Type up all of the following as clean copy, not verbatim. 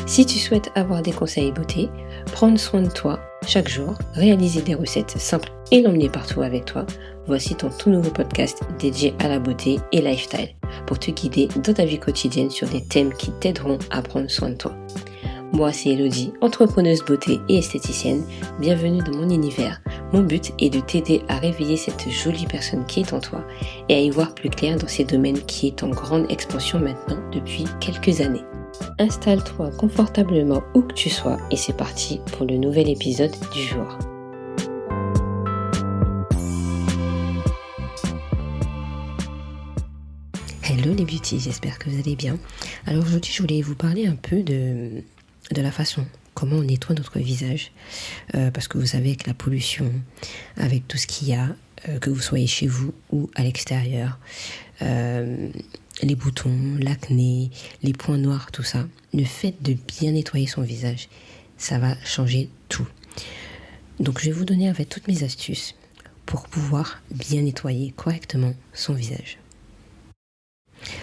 Si tu souhaites avoir des conseils beauté, prendre soin de toi chaque jour, réaliser des recettes simples et l'emmener partout avec toi, voici ton tout nouveau podcast dédié à la beauté et lifestyle pour te guider dans ta vie quotidienne sur des thèmes qui t'aideront à prendre soin de toi. Moi, c'est Elodie, entrepreneuse beauté et esthéticienne. Bienvenue dans mon univers. Mon but est de t'aider à réveiller cette jolie personne qui est en toi et à y voir plus clair dans ces domaines qui est en grande expansion maintenant depuis quelques années. Installe-toi confortablement où que tu sois et c'est parti pour le nouvel épisode du jour. Hello les beauties, j'espère que vous allez bien. Alors aujourd'hui je voulais vous parler un peu de la façon comment on nettoie notre visage parce que vous savez avec la pollution, avec tout ce qu'il y a, que vous soyez chez vous ou à l'extérieur, les boutons, l'acné, les points noirs, tout ça, le fait de bien nettoyer son visage, ça va changer tout. Donc je vais vous donner en fait toutes mes astuces pour pouvoir bien nettoyer correctement son visage.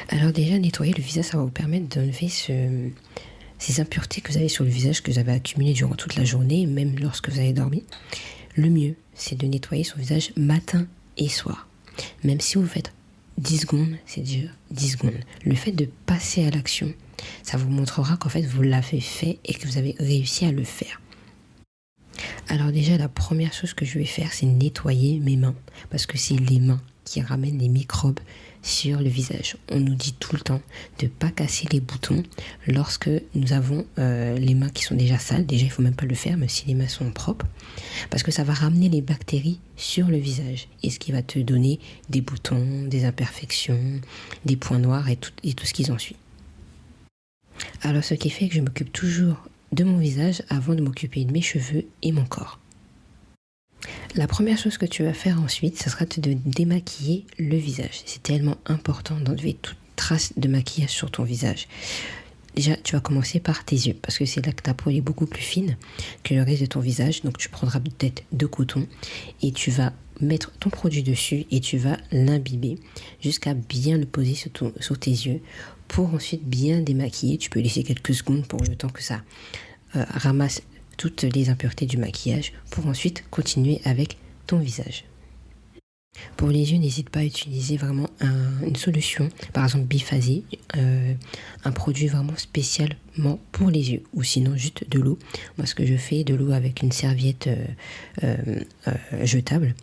Alors déjà, nettoyer le visage, ça va vous permettre d'enlever ces impuretés que vous avez sur le visage, que vous avez accumulées durant toute la journée, même lorsque vous avez dormi. Le mieux, c'est de nettoyer son visage matin et soir. Même si vous faites 10 secondes, c'est déjà 10 secondes. Le fait de passer à l'action, ça vous montrera qu'en fait, vous l'avez fait et que vous avez réussi à le faire. Alors déjà, la première chose que je vais faire, c'est nettoyer mes mains. Parce que c'est les mains qui ramènent les microbes sur le visage. On nous dit tout le temps de ne pas casser les boutons lorsque nous avons les mains qui sont déjà sales. Déjà, il ne faut même pas le faire, même si les mains sont propres. Parce que ça va ramener les bactéries sur le visage. Et ce qui va te donner des boutons, des imperfections, des points noirs et tout ce qui s'ensuit. Alors, ce qui fait que je m'occupe toujours de mon visage avant de m'occuper de mes cheveux et mon corps. La première chose que tu vas faire ensuite, ça sera de démaquiller le visage. C'est tellement important d'enlever toute trace de maquillage sur ton visage. Déjà, tu vas commencer par tes yeux, parce que c'est là que ta peau est beaucoup plus fine que le reste de ton visage. Donc tu prendras peut-être de coton et tu vas mettre ton produit dessus et tu vas l'imbiber jusqu'à bien le poser sur tes yeux pour ensuite bien démaquiller. Tu peux laisser quelques secondes pour le temps que ça ramasse toutes les impuretés du maquillage pour ensuite continuer avec ton visage. Pour les yeux, n'hésite pas à utiliser vraiment une solution, par exemple biphasé, un produit vraiment spécialement pour les yeux, ou sinon juste de l'eau. Moi, ce que je fais, de l'eau avec une serviette jetable,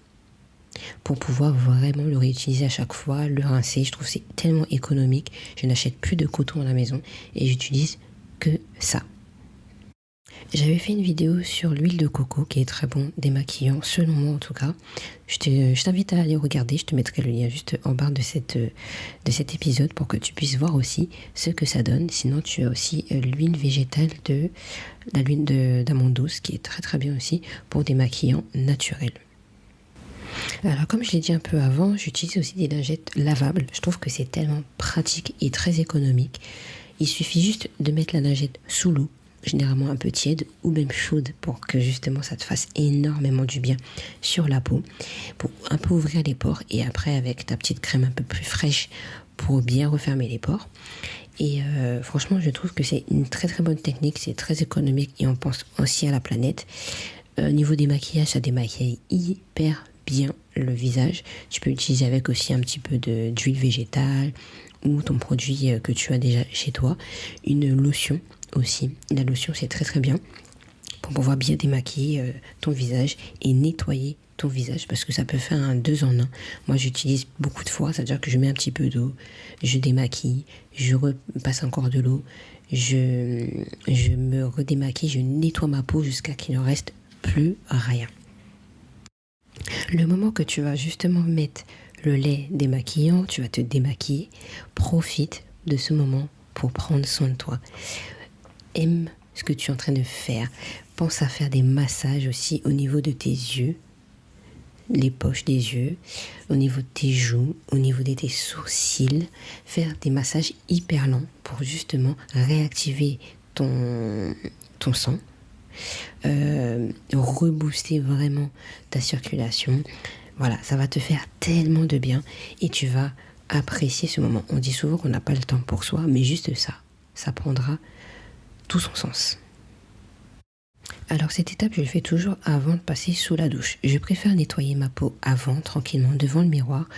pour pouvoir vraiment le réutiliser à chaque fois, le rincer. Je trouve que c'est tellement économique. Je n'achète plus de coton à la maison et j'utilise que ça. J'avais fait une vidéo sur l'huile de coco qui est très bon démaquillant, selon moi en tout cas. Je t'invite à aller regarder, je te mettrai le lien juste en barre de cet épisode pour que tu puisses voir aussi ce que ça donne. Sinon tu as aussi l'huile végétale l'huile d'amande douce qui est très très bien aussi pour démaquillant naturel. Alors comme je l'ai dit un peu avant, j'utilise aussi des lingettes lavables. Je trouve que c'est tellement pratique et très économique. Il suffit juste de mettre la lingette sous l'eau, généralement un peu tiède ou même chaude pour que justement ça te fasse énormément du bien sur la peau, pour un peu ouvrir les pores et après avec ta petite crème un peu plus fraîche pour bien refermer les pores. Et franchement je trouve que c'est une très très bonne technique, c'est très économique et on pense aussi à la planète. Niveau des maquillages, ça démaquille hyper bien le visage. Tu peux utiliser avec aussi un petit peu d'huile végétale ou ton produit que tu as déjà chez toi, une lotion aussi. La lotion c'est très très bien pour pouvoir bien démaquiller ton visage et nettoyer ton visage parce que ça peut faire un 2 en 1. Moi j'utilise beaucoup de fois, c'est-à-dire que je mets un petit peu d'eau, je démaquille, je repasse encore de l'eau, je me redémaquille, je nettoie ma peau jusqu'à qu'il ne reste plus rien. Le moment que tu vas justement mettre le lait démaquillant, tu vas te démaquiller, profite de ce moment pour prendre soin de toi. Aime ce que tu es en train de faire. Pense à faire des massages aussi au niveau de tes yeux, les poches des yeux, au niveau de tes joues, au niveau de tes sourcils. Faire des massages hyper lents pour justement réactiver ton sang. Rebooster vraiment ta circulation. Voilà, ça va te faire tellement de bien et tu vas apprécier ce moment. On dit souvent qu'on n'a pas le temps pour soi, mais juste ça prendra tout son sens. Alors cette étape, je le fais toujours avant de passer sous la douche. Je préfère nettoyer ma peau avant, tranquillement, devant le miroir,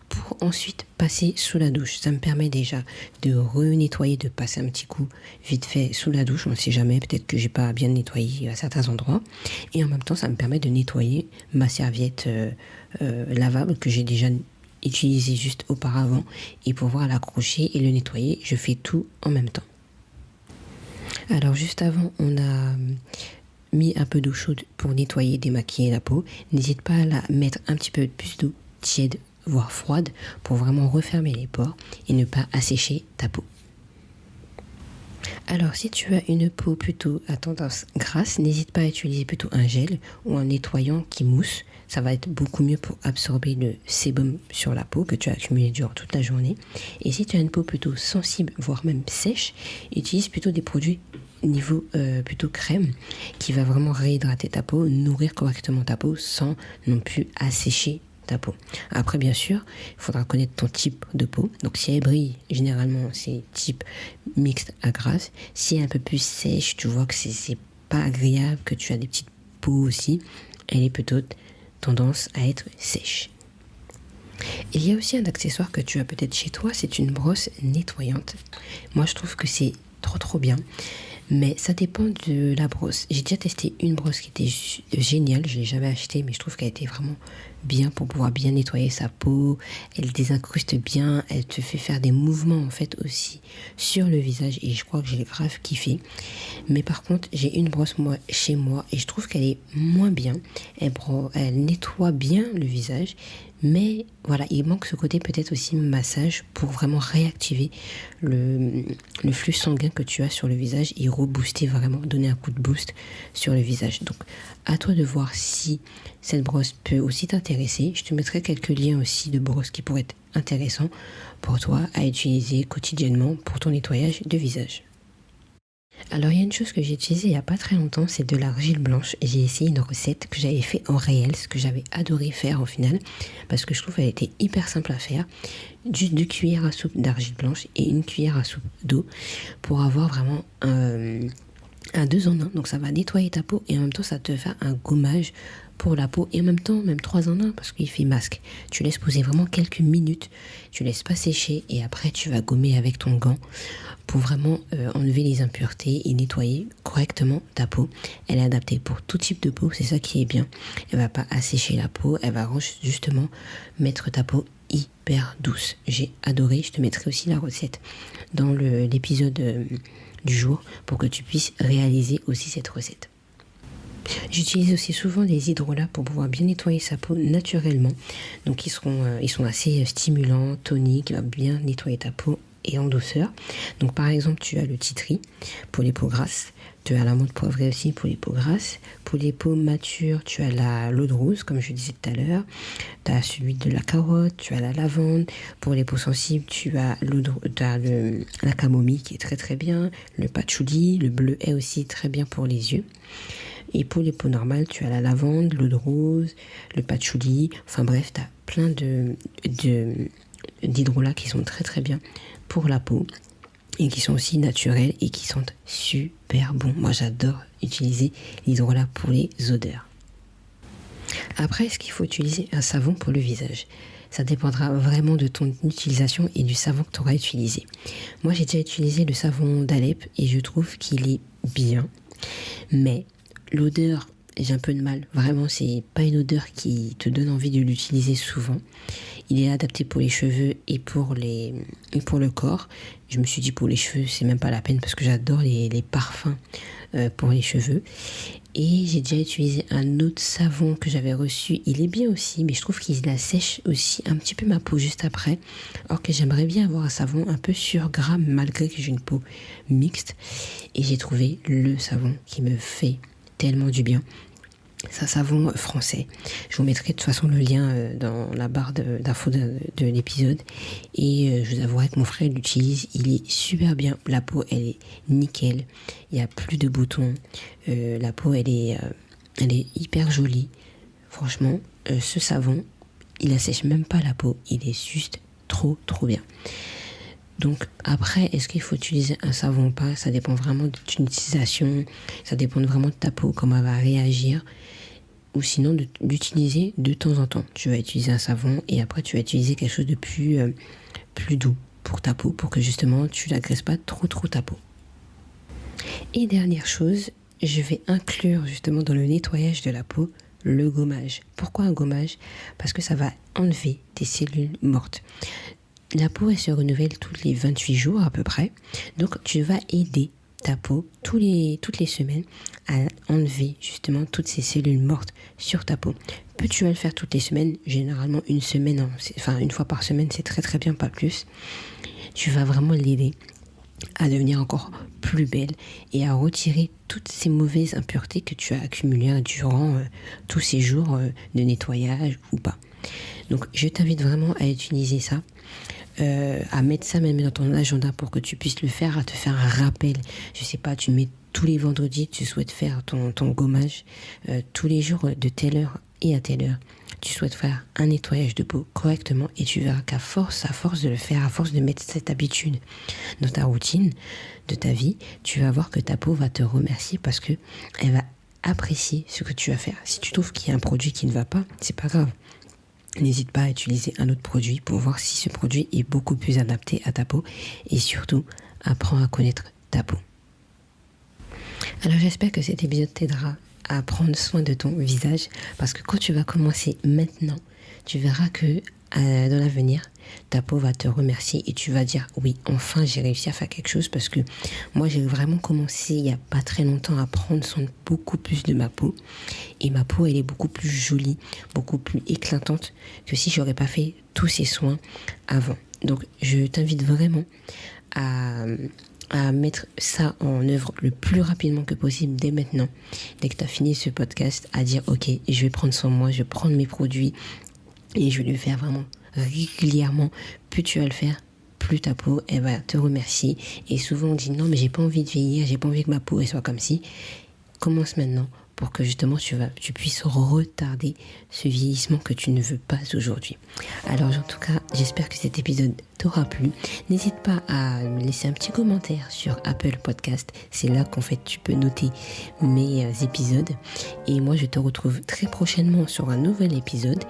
pour ensuite passer sous la douche. Ça me permet déjà de renettoyer, de passer un petit coup vite fait sous la douche. On ne sait jamais, peut-être que j'ai pas bien nettoyé à certains endroits. Et en même temps, ça me permet de nettoyer ma serviette lavable que j'ai déjà utilisée juste auparavant. Et pour pouvoir l'accrocher et le nettoyer, je fais tout en même temps. Alors juste avant, on a mis un peu d'eau chaude pour nettoyer, démaquiller la peau. N'hésite pas à la mettre un petit peu plus d'eau tiède, voire froide, pour vraiment refermer les pores et ne pas assécher ta peau. Alors si tu as une peau plutôt à tendance grasse, n'hésite pas à utiliser plutôt un gel ou un nettoyant qui mousse. Ça va être beaucoup mieux pour absorber le sébum sur la peau que tu as accumulé durant toute la journée. Et si tu as une peau plutôt sensible, voire même sèche, utilise plutôt des produits niveau plutôt crème qui va vraiment réhydrater ta peau, nourrir correctement ta peau sans non plus assécher ta peau. Après, bien sûr, il faudra connaître ton type de peau. Donc, si elle brille, généralement, c'est type mixte à grasse. Si elle est un peu plus sèche, tu vois que c'est pas agréable, que tu as des petites peaux aussi, elle est plutôt tendance à être sèche. Il y a aussi un accessoire que tu as peut-être chez toi, c'est une brosse nettoyante. Moi, je trouve que c'est trop bien. Mais ça dépend de la brosse. J'ai déjà testé une brosse qui était géniale. Je ne l'ai jamais achetée, mais je trouve qu'elle était vraiment bien pour pouvoir bien nettoyer sa peau. Elle désincruste bien. Elle te fait faire des mouvements en fait aussi sur le visage. Et je crois que j'ai grave kiffé. Mais par contre, j'ai une brosse moi chez moi et je trouve qu'elle est moins bien. Elle nettoie bien le visage. Mais voilà, il manque ce côté peut-être aussi massage pour vraiment réactiver le flux sanguin que tu as sur le visage et rebooster vraiment, donner un coup de boost sur le visage. Donc à toi de voir si cette brosse peut aussi t'intéresser. Je te mettrai quelques liens aussi de brosses qui pourraient être intéressants pour toi à utiliser quotidiennement pour ton nettoyage de visage. Alors il y a une chose que j'ai utilisée il n'y a pas très longtemps, c'est de l'argile blanche. J'ai essayé une recette que j'avais fait en réel, ce que j'avais adoré faire au final, parce que je trouve qu'elle était hyper simple à faire. Juste 2 cuillères à soupe d'argile blanche et 1 cuillère à soupe d'eau pour avoir vraiment un 2 en 1. Donc ça va nettoyer ta peau et en même temps ça te fait un gommage pour la peau et en même temps même 3 en 1 parce qu'il fait masque. Tu laisses poser vraiment quelques minutes, tu laisses pas sécher et après tu vas gommer avec ton gant pour vraiment enlever les impuretés et nettoyer correctement ta peau. Elle est adaptée pour tout type de peau, c'est ça qui est bien. Elle va pas assécher la peau, elle va justement mettre ta peau hyper douce. J'ai adoré, je te mettrai aussi la recette dans l'épisode du jour pour que tu puisses réaliser aussi cette recette. J'utilise aussi souvent des hydrolats pour pouvoir bien nettoyer sa peau naturellement. Donc ils sont assez stimulants, toniques, ils vont bien nettoyer ta peau et en douceur. Donc par exemple tu as le titri pour les peaux grasses, tu as la menthe poivrée aussi pour les peaux grasses, pour les peaux matures tu as l'eau de rose comme je disais tout à l'heure, tu as celui de la carotte, tu as la lavande, pour les peaux sensibles tu as la camomille qui est très bien, le patchouli, le bleu est aussi très bien pour les yeux. Et pour les peaux normales, tu as la lavande, l'eau de rose, le patchouli, enfin bref, tu as plein d'hydrolats qui sont très bien pour la peau et qui sont aussi naturels et qui sentent super bon. Moi j'adore utiliser l'hydrolat pour les odeurs. Après, est-ce qu'il faut utiliser un savon pour le visage? Ça dépendra vraiment de ton utilisation et du savon que tu auras utilisé. Moi j'ai déjà utilisé le savon d'Alep et je trouve qu'il est bien, mais l'odeur, j'ai un peu de mal. Vraiment, c'est pas une odeur qui te donne envie de l'utiliser souvent. Il est adapté pour les cheveux et pour le corps. Je me suis dit pour les cheveux, c'est même pas la peine parce que j'adore les parfums pour les cheveux. Et j'ai déjà utilisé un autre savon que j'avais reçu. Il est bien aussi, mais je trouve qu'il assèche aussi un petit peu ma peau juste après. Alors que j'aimerais bien avoir un savon un peu sur gras malgré que j'ai une peau mixte. Et j'ai trouvé le savon qui me fait tellement du bien. C'est un savon français. Je vous mettrai de toute façon le lien dans la barre d'infos de l'épisode. Et je vous avouerai que mon frère l'utilise. Il est super bien. La peau, elle est nickel. Il n'y a plus de boutons. La peau, elle est hyper jolie. Franchement, ce savon, il assèche même pas la peau. Il est juste trop bien. Donc après, est-ce qu'il faut utiliser un savon ou pas? Ça dépend vraiment de ton utilisation, ça dépend vraiment de ta peau, comment elle va réagir. Ou sinon d'utiliser de temps en temps. Tu vas utiliser un savon et après tu vas utiliser quelque chose de plus doux pour ta peau, pour que justement tu n'agresses pas trop ta peau. Et dernière chose, je vais inclure justement dans le nettoyage de la peau le gommage. Pourquoi un gommage? Parce que ça va enlever des cellules mortes. La peau, elle se renouvelle tous les 28 jours à peu près. Donc tu vas aider ta peau toutes les semaines à enlever justement toutes ces cellules mortes sur ta peau. Plus tu vas le faire toutes les semaines, généralement une fois par semaine, c'est très bien, pas plus. Tu vas vraiment l'aider à devenir encore plus belle et à retirer toutes ces mauvaises impuretés que tu as accumulées durant tous ces jours de nettoyage ou pas. Donc je t'invite vraiment à utiliser ça, à mettre ça même dans ton agenda pour que tu puisses le faire, à te faire un rappel. Je sais pas, tu mets tous les vendredis, tu souhaites faire ton gommage, tous les jours de telle heure et à telle heure. Tu souhaites faire un nettoyage de peau correctement et tu verras qu'à force de le faire, à force de mettre cette habitude dans ta routine de ta vie, tu vas voir que ta peau va te remercier parce que elle va apprécier ce que tu vas faire. Si tu trouves qu'il y a un produit qui ne va pas, c'est pas grave. N'hésite pas à utiliser un autre produit pour voir si ce produit est beaucoup plus adapté à ta peau et surtout, apprends à connaître ta peau. Alors j'espère que cet épisode t'aidera à prendre soin de ton visage parce que quand tu vas commencer maintenant, tu verras que dans l'avenir, ta peau va te remercier et tu vas dire oui, enfin j'ai réussi à faire quelque chose parce que moi j'ai vraiment commencé il n'y a pas très longtemps à prendre soin beaucoup plus de ma peau et ma peau elle est beaucoup plus jolie, beaucoup plus éclatante que si j'aurais pas fait tous ces soins avant. Donc je t'invite vraiment à mettre ça en œuvre le plus rapidement que possible dès maintenant, dès que tu as fini ce podcast, à dire ok, je vais prendre soin de moi, je vais prendre mes produits et je vais le faire vraiment régulièrement. Plus tu vas le faire, plus ta peau elle va te remercier. Et souvent on dit non mais j'ai pas envie de vieillir, j'ai pas envie que ma peau elle soit comme si. Commence maintenant pour que justement tu puisses retarder ce vieillissement que tu ne veux pas aujourd'hui. Alors en tout cas, j'espère que cet épisode t'aura plu. N'hésite pas à me laisser un petit commentaire sur Apple Podcast. C'est là qu'en fait tu peux noter mes épisodes. Et moi je te retrouve très prochainement sur un nouvel épisode.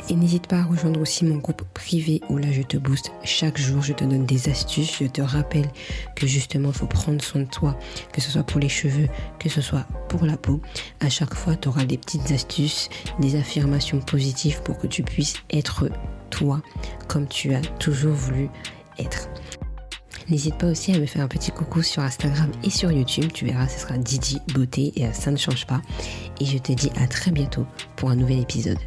Et n'hésite pas à rejoindre aussi mon groupe privé où là je te booste chaque jour, je te donne des astuces, je te rappelle que justement il faut prendre soin de toi, que ce soit pour les cheveux, que ce soit pour la peau. À chaque fois tu auras des petites astuces, des affirmations positives pour que tu puisses être toi comme tu as toujours voulu être. N'hésite pas aussi à me faire un petit coucou sur Instagram et sur YouTube, tu verras, ce sera Didi Beauté et ça ne change pas. Et je te dis à très bientôt pour un nouvel épisode.